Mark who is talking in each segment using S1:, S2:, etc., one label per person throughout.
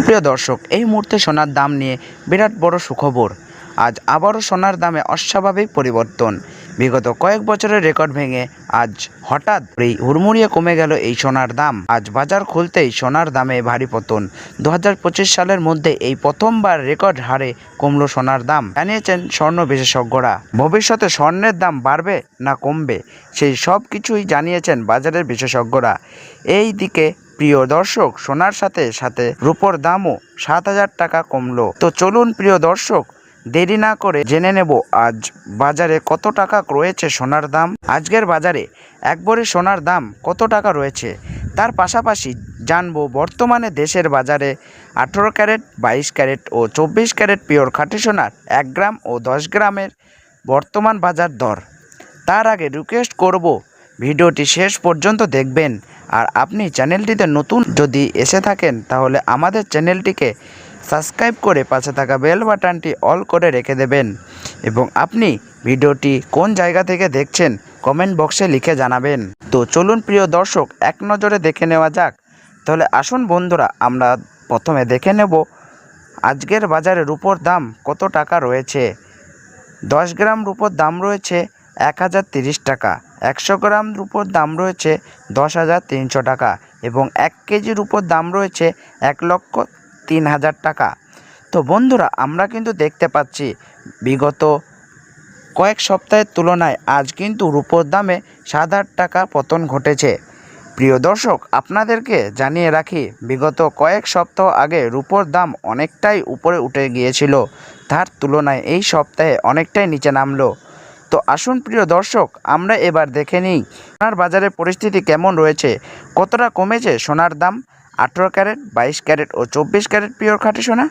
S1: প্রিয় দর্শক, এই মুহূর্তে সোনার দাম নিয়ে বিরাট বড় সুখবর। আজ আবারও সোনার দামে অস্বাভাবিক পরিবর্তন। বিগত কয়েক বছরের রেকর্ড ভেঙে আজ হঠাৎ হুড়মুড়িয়ে কমে গেল এই সোনার দাম। আজ বাজার খুলতেই সোনার দামে ভারী পতন। 2025 সালের মধ্যে এই প্রথমবার রেকর্ড হারে কমলো সোনার দাম, জানিয়েছেন স্বর্ণ বিশেষজ্ঞরা। ভবিষ্যতে স্বর্ণের দাম বাড়বে না কমবে, সেই সব কিছুই জানিয়েছেন বাজারের বিশেষজ্ঞরা। এই দিকে প্রিয় দর্শক, সোনার সাথে সাথে রূপোর দামও 7,000 টাকা কমলো। তো চলুন প্রিয় দর্শক, দেরি না করে জেনে নেব আজ বাজারে কত টাকা রয়েছে সোনার দাম। আজকের বাজারে এক ভরি সোনার দাম কত টাকা রয়েছে, তার পাশাপাশি জানবো বর্তমানে দেশের বাজারে 18 ক্যারেট, 22 ক্যারেট ও 24 ক্যারেট পিওর খাঁটি সোনার 1 গ্রাম ও 10 গ্রামের বর্তমান বাজার দর। তার আগে রিকোয়েস্ট করব, ভিডিওটি শেষ পর্যন্ত দেখবেন। আর আপনি চ্যানেলটিতে নতুন যদি এসে থাকেন তাহলে আমাদের চ্যানেলটিকে সাবস্ক্রাইব করে পাশে থাকা বেল বাটনটি অল করে রেখে দেবেন। এবং আপনি ভিডিওটি কোন জায়গা থেকে দেখছেন কমেন্ট বক্সে লিখে জানাবেন। তো চলুন প্রিয় দর্শক, এক নজরে দেখে নেওয়া যাক। তাহলে আসুন বন্ধুরা, আমরা প্রথমে দেখে নেব আজকের বাজারে রূপোর দাম কত টাকা রয়েছে। 10 গ্রাম রূপোর দাম রয়েছে 1030 টাকা, 100 গ্রাম রূপোর দাম রয়েছে 10,300 টাকা এবং 1 কেজি রূপোর দাম রয়েছে 1,03,000 টাকা। তো বন্ধুরা, আমরা কিন্তু দেখতে পাচ্ছি বিগত কয়েক সপ্তাহের তুলনায় আজ কিন্তু রূপোর দামে 7,000 টাকা পতন ঘটেছে। প্রিয় দর্শক, আপনাদেরকে জানিয়ে রাখি, বিগত কয়েক সপ্তাহ আগে রূপোর দাম অনেকটাই উপরে উঠে গিয়েছিল, তার তুলনায় এই সপ্তাহে অনেকটাই নিচে নামলো। তো আসুন প্রিয় দর্শক, আমরা এবার দেখে নিই সোনার বাজারের পরিস্থিতি কেমন রয়েছে, কতটা কমেছে সোনার দাম 18 ক্যারেট, 22 ক্যারেট ও 24 ক্যারেট পিওর খাঁটি সোনা।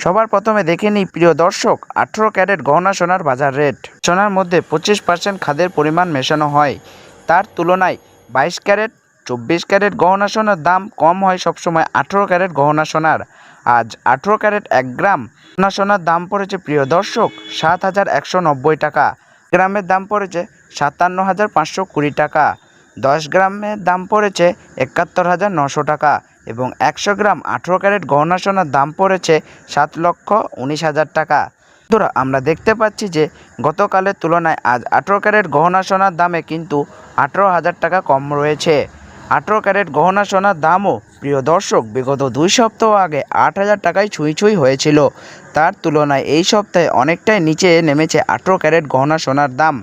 S1: সবার প্রথমে দেখে নিই প্রিয় দর্শক 18 ক্যারেট গহনা সোনার বাজার রেট। সোনার মধ্যে 25% খাদের পরিমাণ মেশানো হয়, তার তুলনায় 22 ক্যারেট, 24 ক্যারেট গহনা সোনার দাম কম হয় সবসময় 18 ক্যারেট গহনা সোনার। আজ 18 ক্যারেট 1 গ্রাম গহনা সোনার দাম পড়েছে প্রিয় দর্শক 7,190 টাকা। গ্রামের দাম পড়েছে 57,520 টাকা। 10 গ্রামের দাম পড়েছে 71,900 টাকা এবং 100 গ্রাম 18 ক্যারেট গহনা সোনার দাম পড়েছে 7,19,000 টাকা। বন্ধুরা, আমরা দেখতে পাচ্ছি যে গতকালের তুলনায় আজ 18 ক্যারেট গহনা সোনার দামে কিন্তু 18,000 টাকা কম রয়েছে। 18 ক্যারেট গহনা সোনার দামও প্রিয় দর্শক বিগত 2 সপ্তাহ আগে 8,000 টাকায় ছুঁই হয়েছিল, তার তুলনায় এই সপ্তাহে অনেকটাই নিচে নেমেছে 18 ক্যারেট গহনা সোনার দাম।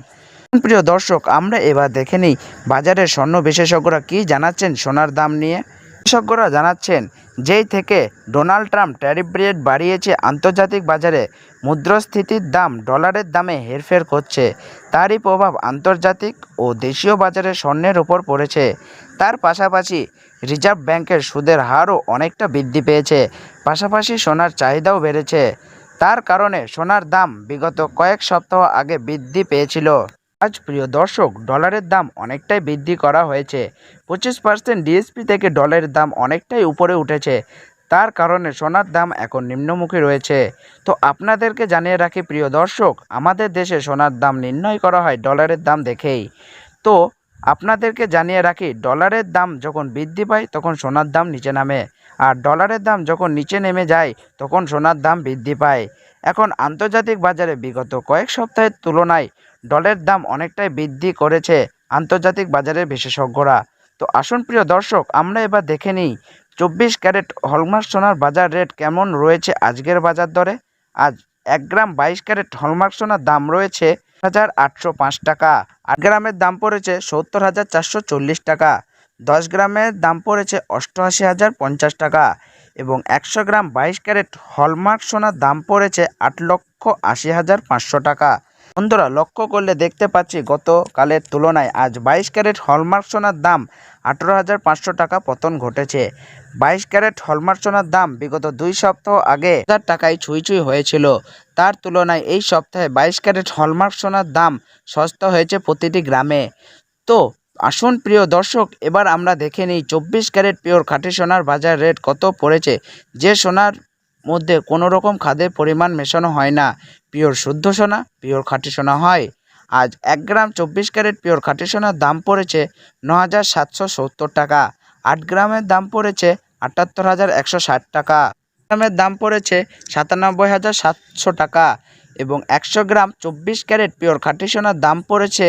S1: প্রিয় দর্শক, আমরা এবার দেখে নিই বাজারের স্বর্ণ বিশেষজ্ঞরা কী জানাচ্ছেন সোনার দাম নিয়ে। বিশেষজ্ঞরা জানাচ্ছেন, যেই থেকে ডোনাল্ড ট্রাম্প ট্যারিফ রেট বাড়িয়েছে, আন্তর্জাতিক বাজারে মুদ্রাস্ফীতির দাম ডলারের দামে হেরফের করছে, তারই প্রভাব আন্তর্জাতিক ও দেশীয় বাজারে স্বর্ণের ওপর পড়েছে। তার পাশাপাশি রিজার্ভ ব্যাংকের সুদের হারও অনেকটা বৃদ্ধি পেয়েছে, পাশাপাশি সোনার চাহিদাও বেড়েছে। তার কারণে সোনার দাম বিগত কয়েক সপ্তাহ আগে বৃদ্ধি পেয়েছিল। আজ প্রিয় দর্শক, ডলারের দাম অনেকটাই বৃদ্ধি করা হয়েছে, 25% ডিএসপি থেকে ডলারের দাম অনেকটাই উপরে উঠেছে। তার কারণে সোনার দাম এখন নিম্নমুখী রয়েছে। তো আপনাদেরকে জানিয়ে রাখি প্রিয় দর্শক, আমাদের দেশে সোনার দাম নির্ণয় করা হয় ডলারের দাম দেখেই। তো আপনাদেরকে জানিয়ে রাখি, ডলারের দাম যখন বৃদ্ধি পায় তখন সোনার দাম নিচে নামে, আর ডলারের দাম যখন নিচে নেমে যায় তখন সোনার দাম বৃদ্ধি পায়। এখন আন্তর্জাতিক বাজারে বিগত কয়েক সপ্তাহের তুলনায় ডলারের দাম অনেকটাই বৃদ্ধি করেছে আন্তর্জাতিক বাজারের বিশেষজ্ঞরা। তো আসুন প্রিয় দর্শক, আমরা এবার দেখে নিই 24 ক্যারেট হলমার্ক সোনার বাজার রেট কেমন রয়েছে আজকের বাজার দরে। আজ 1 গ্রাম 22 ক্যারেট হলমার্ক সোনার দাম রয়েছে 1,805 টাকা। 8 গ্রামের দাম পড়েছে 70,440 টাকা। 10 গ্রামের দাম পড়েছে 88,050 টাকা এবং 100 গ্রাম 22 ক্যারেট হলমার্ক সোনার দাম পড়েছে 8,80,500 টাকা। বন্ধুরা, লক্ষ্য করলে দেখতে পাচ্ছি গতকালের তুলনায় আজ 22 ক্যারেট হলমার্ক সোনার দাম 18,500 টাকা পতন ঘটেছে। 22 ক্যারেট হলমার্ক সোনার দাম বিগত 2 সপ্তাহ আগে 1,000 টাকায় ছুঁই হয়েছিল, তার তুলনায় এই সপ্তাহে 22 ক্যারেট হলমার্ক সোনার দাম সস্তা হয়েছে প্রতিটি গ্রামে। তো আসুন প্রিয় দর্শক, এবার আমরা দেখে নিই 24 ক্যারেট পিওর খাঁটি সোনার বাজার রেট কত পড়েছে। যে সোনার মধ্যে কোনো রকম খাদের পরিমাণ মেশানো হয় না, পিওর শুদ্ধ সোনা, পিওর খাঁটি সোনা হয়। আজ 1 গ্রাম 24 ক্যারেট পিওর খাঁটি সোনার দাম পড়েছে 9,770 টাকা। 8 গ্রামের দাম পড়েছে 78,160 টাকা। গ্রামের দাম পড়েছে ৯৭,৭০০ টাকা এবং ১০০ গ্রাম ২৪ ক্যারেট পিওর খাঁটি সোনার দাম পড়েছে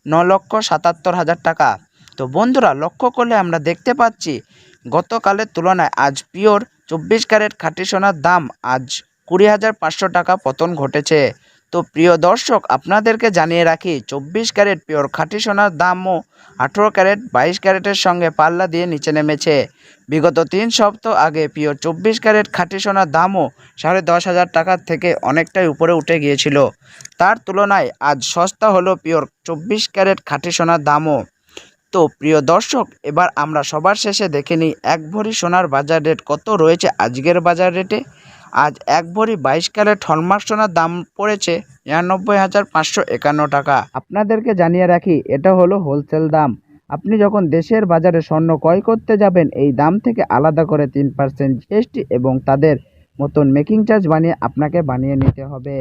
S1: ৯,৭৭,০০০ টাকা। তো বন্ধুরা, লক্ষ্য করলে আমরা দেখতে পাচ্ছি গতকালের তুলনায় আজ পিওর ২৪ ক্যারেট খাঁটি সোনার দাম আজ ২০,৫০০ টাকা পতন ঘটেছে। তো প্রিয় দর্শক, আপনাদেরকে জানিয়ে রাখি ২৪ ক্যারেট পিওর খাঁটি সোনার দামও ১৮ ক্যারেট ২২ ক্যারেটের সঙ্গে পাল্লা দিয়ে নিচে নেমেছে। বিগত ৩ সপ্তাহ আগে পিওর ২৪ ক্যারেট খাঁটি সোনার দামও ১০,৫০০ টাকার থেকে অনেকটাই উপরে উঠে গিয়েছিল। তার তুলনায় আজ সস্তা হলো পিওর ২৪ ক্যারেট খাঁটি সোনার দামও। তো প্রিয় দর্শক, এবার আমরা সবার শেষে দেখে নিই ১ ভরি সোনার বাজার রেট কত রয়েছে আজকের বাজার রেটে। আজ ১ ভরি ২২ ক্যারেট হলমার্ক সোনার দাম পড়েছে ৯৯,৫৫১ টাকা। আপনাদেরকে জানিয়ে রাখি, এটা হলো হোলসেল দাম। আপনি যখন দেশের বাজারে স্বর্ণ ক্রয় করতে যাবেন, এই দাম থেকে আলাদা করে ৩% জিএসটি এবং তাদের মতন মেকিং চার্জ বানিয়ে আপনাকে বানিয়ে নিতে হবে।